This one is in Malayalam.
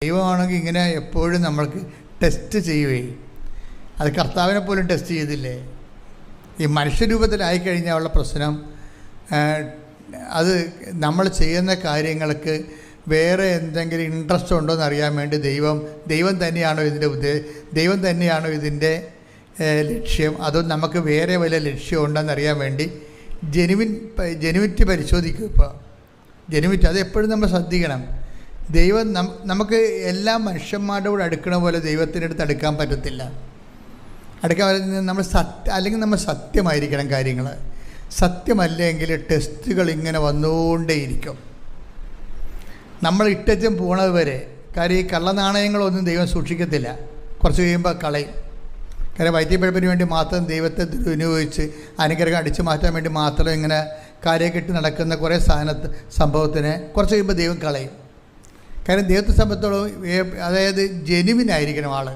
ദൈവമാണെങ്കിൽ ഇങ്ങനെ എപ്പോഴും നമ്മൾക്ക് ടെസ്റ്റ് ചെയ്യുകയും അത് കർത്താവിനെ പോലും ടെസ്റ്റ് ചെയ്തില്ലേ. ഈ മനുഷ്യരൂപത്തിലായിക്കഴിഞ്ഞാൽ ഉള്ള പ്രശ്നം അത് നമ്മൾ ചെയ്യുന്ന കാര്യങ്ങൾക്ക് വേറെ എന്തെങ്കിലും ഇൻട്രസ്റ്റ് ഉണ്ടോ എന്നറിയാൻ വേണ്ടി ദൈവം തന്നെയാണോ ദൈവം തന്നെയാണോ ലക്ഷ്യം, അതോ നമുക്ക് വേറെ വല്ല ലക്ഷ്യം ഉണ്ടെന്നറിയാൻ വേണ്ടി ജെനുവിറ്റി പരിശോധിക്കും. ഇപ്പോൾ ജെനുവിറ്റി അത് എപ്പോഴും നമ്മൾ ശ്രദ്ധിക്കണം. നമുക്ക് എല്ലാ മനുഷ്യന്മാരുടെ കൂടെ അടുക്കണ പോലെ ദൈവത്തിൻ്റെ അടുത്ത് അടുക്കാൻ പറ്റത്തില്ല. അല്ലെങ്കിൽ നമ്മൾ സത്യമായിരിക്കണം കാര്യങ്ങൾ. സത്യമല്ലെങ്കിൽ ടെസ്റ്റുകൾ ഇങ്ങനെ വന്നുകൊണ്ടേയിരിക്കും. നമ്മൾ ഇട്ടച്ചും പോണത് വരെ. കാര്യം ഈ കള്ളനാണയങ്ങളൊന്നും ദൈവം സൂക്ഷിക്കത്തില്ല, കുറച്ച് കഴിയുമ്പോൾ കളയും. കാര്യം വൈദ്യപ്പഴപ്പിന് വേണ്ടി മാത്രം ദൈവത്തെ വിനിയോഗിച്ച് അനുഗ്രഹം അടിച്ചു മാറ്റാൻ വേണ്ടി മാത്രം ഇങ്ങനെ കാര്യം കെട്ടി നടക്കുന്ന കുറേ സംഭവത്തിന് കുറച്ച് കഴിയുമ്പോൾ ദൈവം കളയും. കാര്യം ദൈവത്തെ സംബന്ധിച്ചോളം അതായത് ജെനുവിനായിരിക്കണം ആൾ.